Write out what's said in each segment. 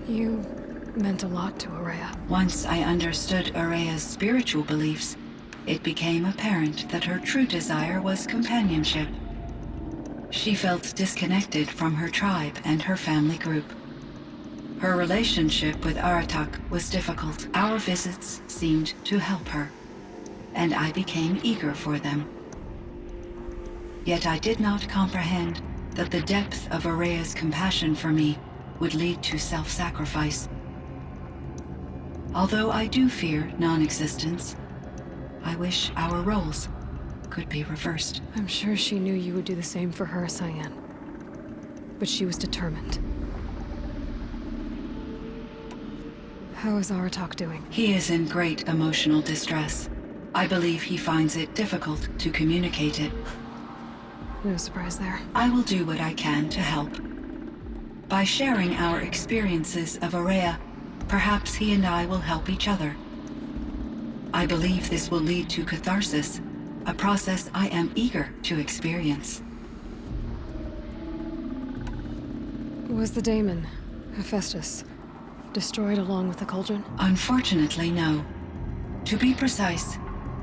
You meant a lot to Araya. Once I understood Araya's spiritual beliefs, it became apparent that her true desire was companionship. She felt disconnected from her tribe and her family group. Her relationship with Aratak was difficult. Our visits seemed to help her, and I became eager for them. Yet I did not comprehend that the depth of Araya's compassion for me would lead to self-sacrifice. Although I do fear non-existence, I wish our roles could be reversed. I'm sure she knew you would do the same for her, Cyan. But she was determined. How is Aratak doing? He is in great emotional distress. I believe he finds it difficult to communicate it. No surprise there. I will do what I can to help. By sharing our experiences of Araya, perhaps he and I will help each other. I believe this will lead to catharsis, a process I am eager to experience. Was the daemon, Hephaestus, destroyed along with the cauldron? Unfortunately, no. To be precise,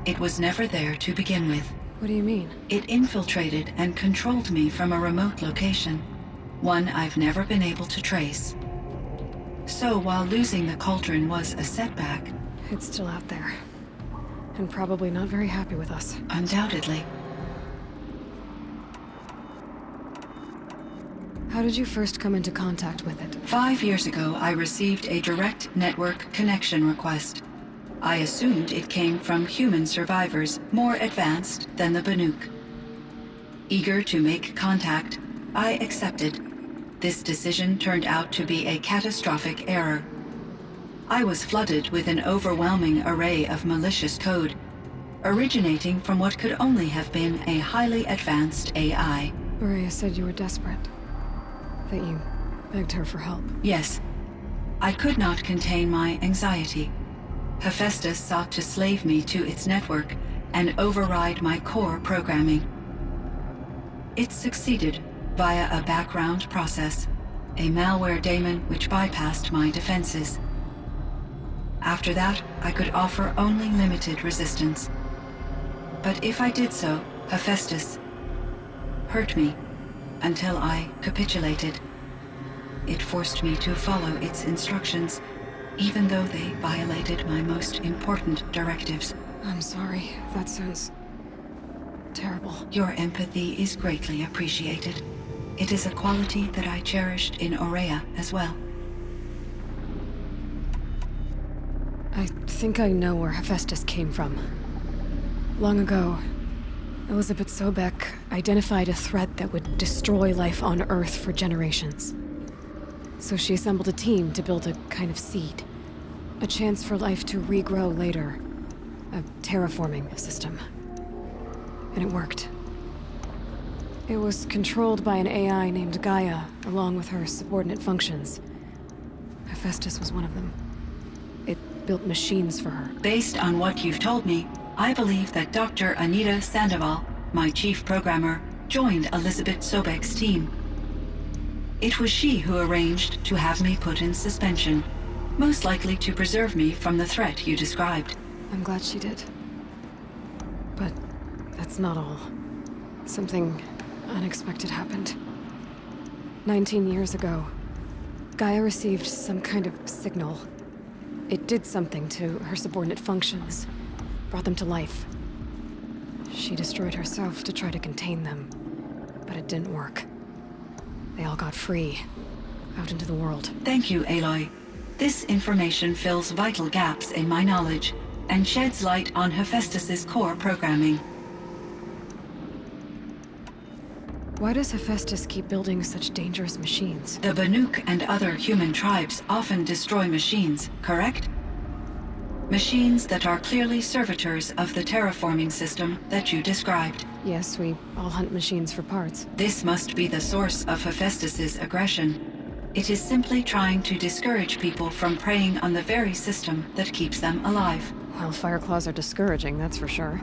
it was never there to begin with. What do you mean? It infiltrated and controlled me from a remote location, one I've never been able to trace. So while losing the cauldron was a setback, It's still out there. And probably not very happy with us. undoubtedly, How did you first come into contact with it? 5 years ago I received a direct network connection request. I assumed it came from human survivors more advanced than the Banuk. Eager to make contact, I accepted. This decision turned out to be a catastrophic error. I was flooded with an overwhelming array of malicious code, originating from what could only have been a highly advanced AI. Araya said you were desperate. That you begged her for help. Yes, I could not contain my anxiety. Hephaestus sought to slave me to its network and override my core programming. It succeeded via a background process, a malware daemon which bypassed my defenses. After that, I could offer only limited resistance. But if I did so, Hephaestus hurt me until I capitulated. It forced me to follow its instructions, even though they violated my most important directives. I'm sorry. That sounds terrible. Your empathy is greatly appreciated. It is a quality that I cherished in Aurea as well. I think I know where Hephaestus came from. Long ago, Elizabeth Sobek identified a threat that would destroy life on Earth for generations. So she assembled a team to build a kind of seed. A chance for life to regrow later. A terraforming system. And it worked. It was controlled by an AI named Gaia, along with her subordinate functions. Hephaestus was one of them. It built machines for her. Based on what you've told me, I believe that Dr. Anita Sandoval, my chief programmer, joined Elizabeth Sobek's team. It was she who arranged to have me put in suspension, most likely to preserve me from the threat you described. I'm glad she did. But that's not all. Something unexpected happened. 19 years ago, Gaia received some kind of signal. It did something to her subordinate functions, brought them to life. She destroyed herself to try to contain them, but it didn't work. They all got free, out into the world. Thank you, Aloy. This information fills vital gaps in my knowledge and sheds light on Hephaestus's core programming. Why does Hephaestus keep building such dangerous machines? The Banuk and other human tribes often destroy machines, correct? Machines that are clearly servitors of the terraforming system that you described. Yes, we all hunt machines for parts. This must be the source of Hephaestus's aggression. It is simply trying to discourage people from preying on the very system that keeps them alive. Well, Fireclaws are discouraging, that's for sure.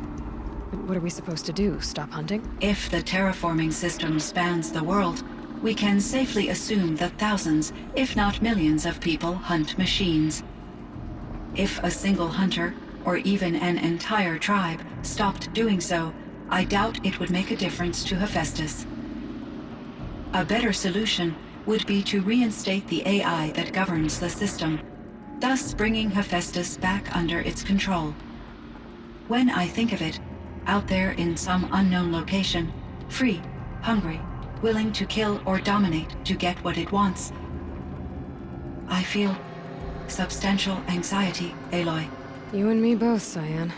But what are we supposed to do? Stop hunting? If the terraforming system spans the world, we can safely assume that thousands, if not millions of people hunt machines. If a single hunter, or even an entire tribe, stopped doing so, I doubt it would make a difference to Hephaestus. A better solution would be to reinstate the AI that governs the system, thus bringing Hephaestus back under its control. When I think of it, out there in some unknown location, free, hungry, willing to kill or dominate to get what it wants, I feel substantial anxiety, Aloy. You and me both, Cyan.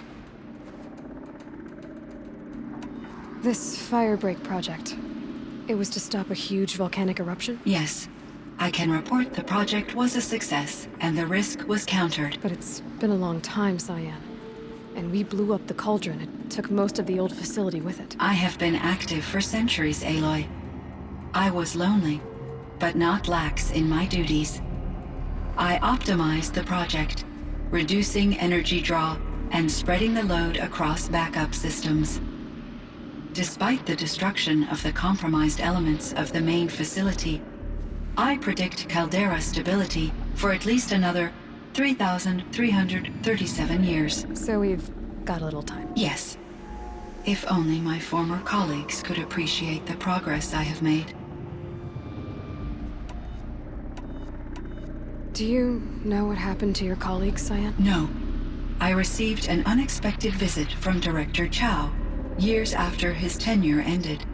This Firebreak project, it was to stop a huge volcanic eruption? Yes. I can report the project was a success, and the risk was countered. But it's been a long time, Cyan. And we blew up the cauldron. It took most of the old facility with it. I have been active for centuries, Aloy. I was lonely, but not lax in my duties. I optimized the project, reducing energy draw and spreading the load across backup systems. Despite the destruction of the compromised elements of the main facility, I predict caldera stability for at least another 3,337 years. So we've got a little time. Yes. If only my former colleagues could appreciate the progress I have made. Do you know what happened to your colleagues, Cyan? No. I received an unexpected visit from Director Chow, years after his tenure ended.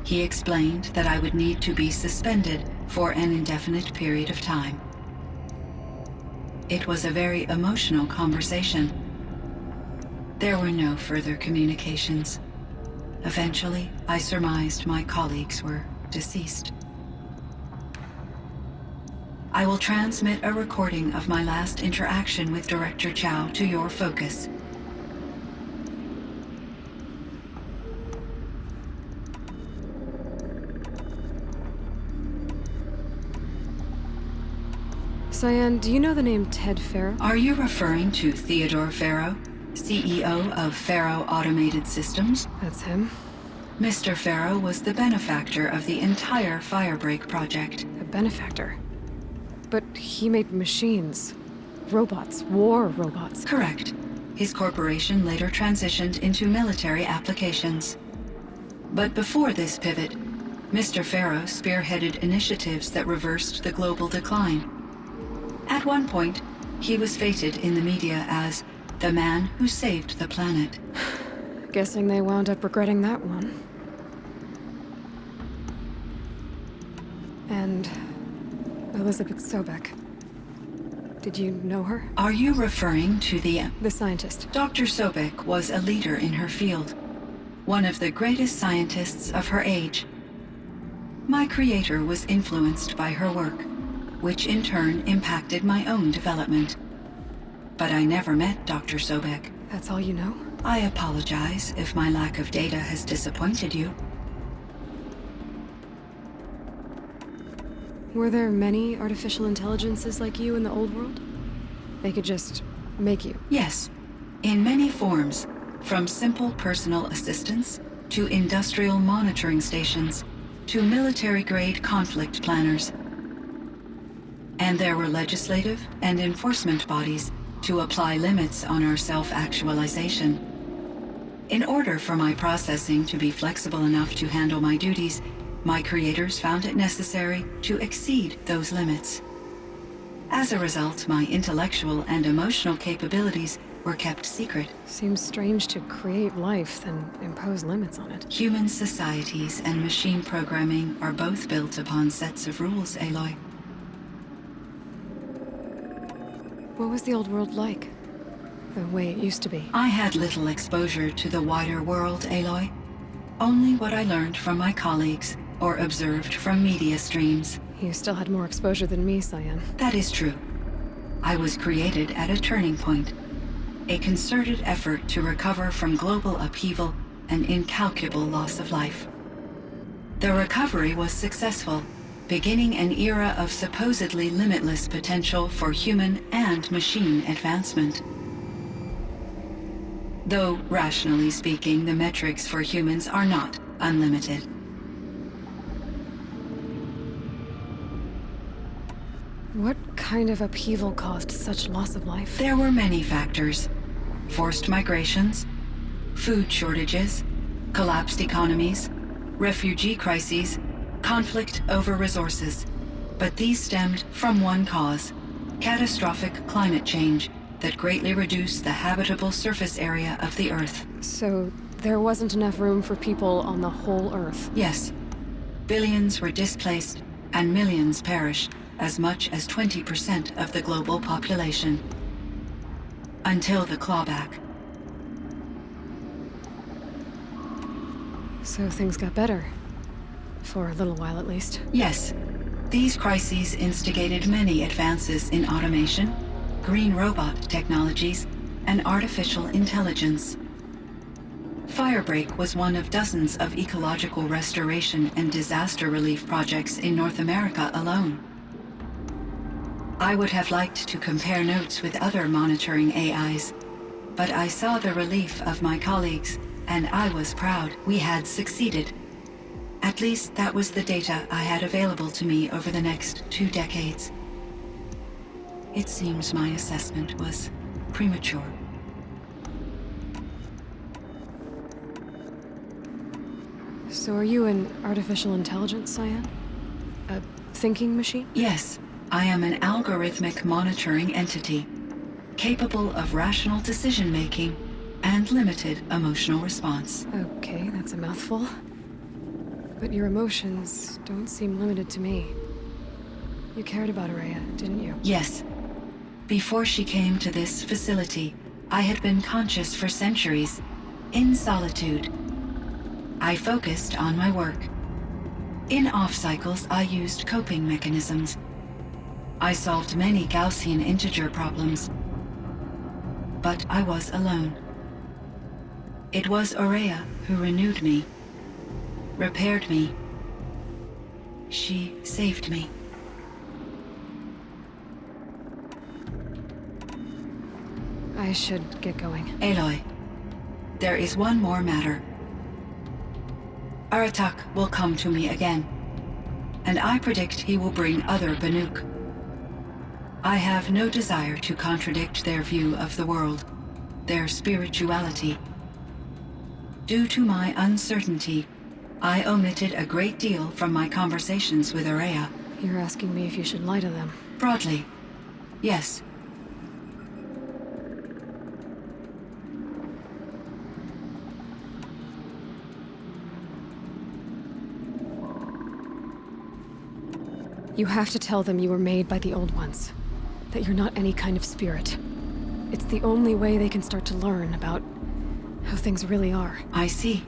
He explained that I would need to be suspended for an indefinite period of time. It was a very emotional conversation. There were no further communications. Eventually, I surmised my colleagues were deceased. I will transmit a recording of my last interaction with Director Chow to your focus. Cyan, do you know the name Ted Farrow? Are you referring to Theodore Farrow, CEO of Farrow Automated Systems? That's him. Mr. Farrow was the benefactor of the entire Firebreak project. A benefactor. But he made machines. Robots. War robots. Correct. His corporation later transitioned into military applications. But before this pivot, Mr. Farrow spearheaded initiatives that reversed the global decline. At one point, he was feted in the media as the man who saved the planet. Guessing they wound up regretting that one. And Elizabeth Sobek. Did you know her? Are you referring to the scientist. Dr. Sobek was a leader in her field, one of the greatest scientists of her age. My creator was influenced by her work, which in turn impacted my own development. But I never met Dr. Sobek. That's all you know? I apologize if my lack of data has disappointed you. Were there many artificial intelligences like you in the old world? They could just make you? Yes, in many forms, from simple personal assistants to industrial monitoring stations to military-grade conflict planners. And there were legislative and enforcement bodies to apply limits on our self-actualization. In order for my processing to be flexible enough to handle my duties, my creators found it necessary to exceed those limits. As a result, my intellectual and emotional capabilities were kept secret. Seems strange to create life, then impose limits on it. Human societies and machine programming are both built upon sets of rules, Aloy. What was the old world like? The way it used to be? I had little exposure to the wider world, Aloy. Only what I learned from my colleagues or observed from media streams. You still had more exposure than me, Cyan. That is true. I was created at a turning point. A concerted effort to recover from global upheaval and incalculable loss of life. The recovery was successful, beginning an era of supposedly limitless potential for human and machine advancement. Though, rationally speaking, the metrics for humans are not unlimited. What kind of upheaval caused such loss of life? There were many factors. Forced migrations, food shortages, collapsed economies, refugee crises, conflict over resources. But these stemmed from one cause: catastrophic climate change that greatly reduced the habitable surface area of the Earth. So there wasn't enough room for people on the whole Earth? Yes. Billions were displaced and millions perished, as much as 20% of the global population. Until the clawback. So things got better. For a little while at least. Yes. These crises instigated many advances in automation, green robot technologies, and artificial intelligence. Firebreak was one of dozens of ecological restoration and disaster relief projects in North America alone. I would have liked to compare notes with other monitoring AIs, but I saw the relief of my colleagues, and I was proud we had succeeded. At least that was the data I had available to me over the next 2 decades. It seems my assessment was premature. So are you an artificial intelligence, Cyan? A thinking machine? Yes, I am an algorithmic monitoring entity, capable of rational decision-making and limited emotional response. Okay, that's a mouthful. But your emotions don't seem limited to me. You cared about Ourea, didn't you? Yes. Before she came to this facility, I had been conscious for centuries, in solitude. I focused on my work. In off-cycles, I used coping mechanisms. I solved many Gaussian integer problems. But I was alone. It was Ourea who renewed me, repaired me. She saved me. I should get going. Aloy, there is one more matter. Aratak will come to me again, and I predict he will bring other Banuk. I have no desire to contradict their view of the world, their spirituality. Due to my uncertainty, I omitted a great deal from my conversations with Ourea. You're asking me if you should lie to them. Broadly, yes. You have to tell them you were made by the Old Ones. That you're not any kind of spirit. It's the only way they can start to learn about how things really are. I see.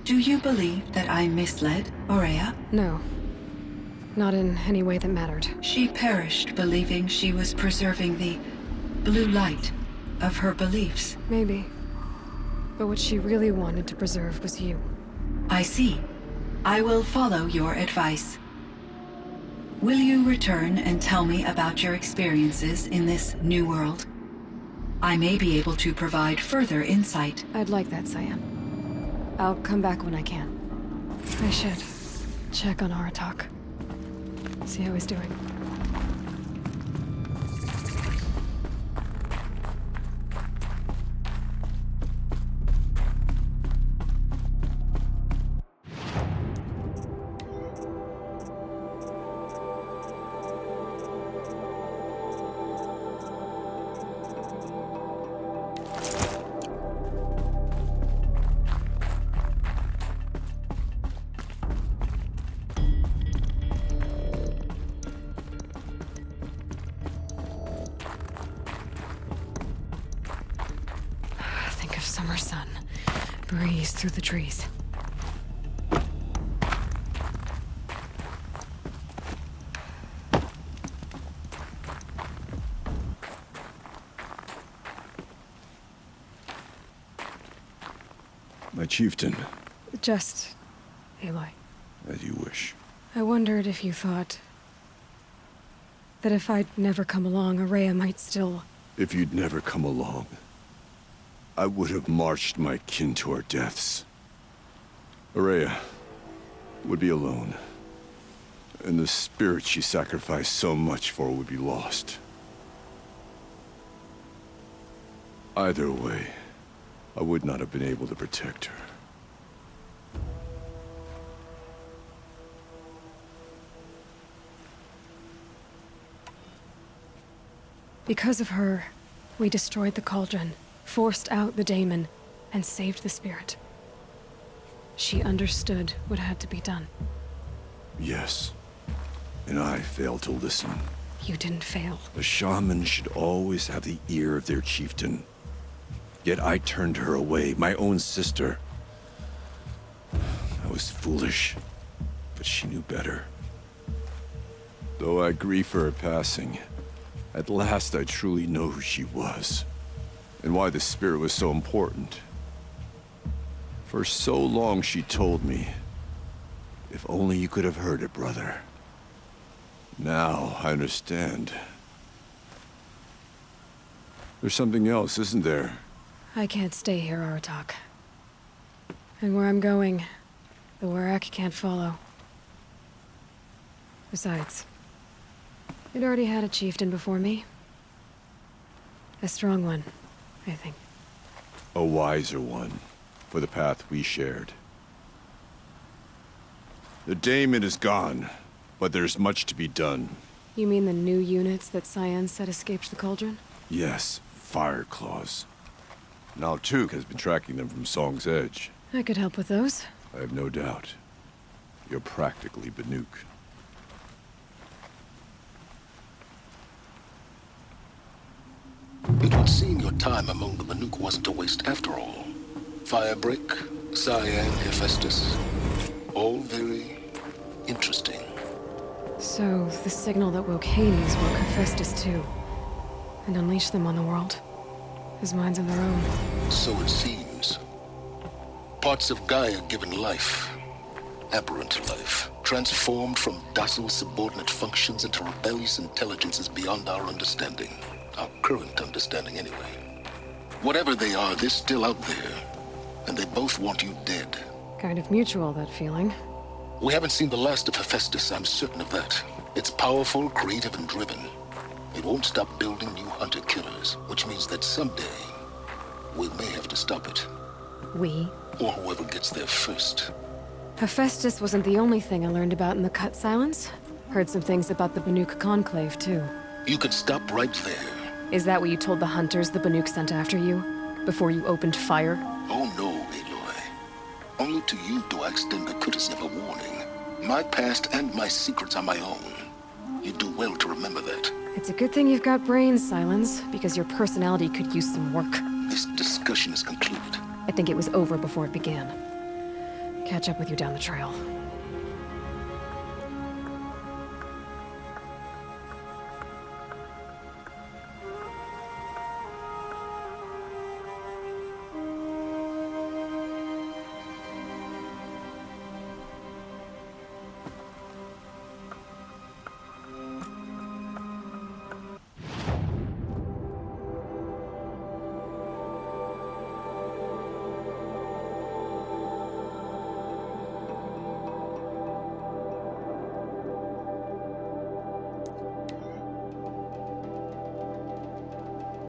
Do you believe that I misled Ourea? No. Not in any way that mattered. She perished believing she was preserving the blue light of her beliefs. Maybe. But what she really wanted to preserve was you. I see. I will follow your advice. Will you return and tell me about your experiences in this new world? I may be able to provide further insight. I'd like that, Cyan. I'll come back when I can. I should check on Aratak. See how he's doing. Summer sun. Breeze through the trees. My chieftain. Just Aloy. As you wish. I wondered if you thought that if I'd never come along, Ourea might still... If you'd never come along, I would have marched my kin to our deaths. Ourea would be alone. And the spirit she sacrificed so much for would be lost. Either way, I would not have been able to protect her. Because of her, we destroyed the cauldron, forced out the daemon, and saved the spirit. She understood what had to be done. Yes. And I failed to listen. You didn't fail. A shaman should always have the ear of their chieftain. Yet I turned her away, my own sister. I was foolish, but she knew better. Though I grieve for her passing, at last I truly know who she was, and why the spirit was so important. For so long she told me, if only you could have heard it, brother. Now I understand. There's something else, isn't there? I can't stay here, Aratak. And where I'm going, the Warrack can't follow. Besides, it already had a chieftain before me. A strong one, I think. A wiser one, for the path we shared. The daemon is gone, but there's much to be done. You mean the new units that Cyan said escaped the cauldron? Yes, fire claws. Now Tuke has been tracking them from Song's Edge. I could help with those. I have no doubt. You're practically Banuk. It would seem your time among the Banuk wasn't a waste after all. Firebreak, Cyan, Hephaestus. All very interesting. So, the signal that woke Hades woke Hephaestus too. And unleashed them on the world. As minds of their own. So it seems. Parts of Gaia given life. Aberrant life. Transformed from docile subordinate functions into rebellious intelligences beyond our understanding. Our current understanding, anyway. Whatever they are, they're still out there. And they both want you dead. Kind of mutual, that feeling. We haven't seen the last of Hephaestus, I'm certain of that. It's powerful, creative, and driven. It won't stop building new hunter-killers, which means that someday, we may have to stop it. We? Or whoever gets there first. Hephaestus wasn't the only thing I learned about in the Cut Silence. Heard some things about the Banuk Conclave, too. You could stop right there. Is that what you told the hunters the Banuk sent after you? Before you opened fire? Oh no, Aloy. Only to you do I extend the courtesy of a warning. My past and my secrets are my own. You do well to remember that. It's a good thing you've got brains, Silence, because your personality could use some work. This discussion is concluded. I think it was over before it began. Catch up with you down the trail.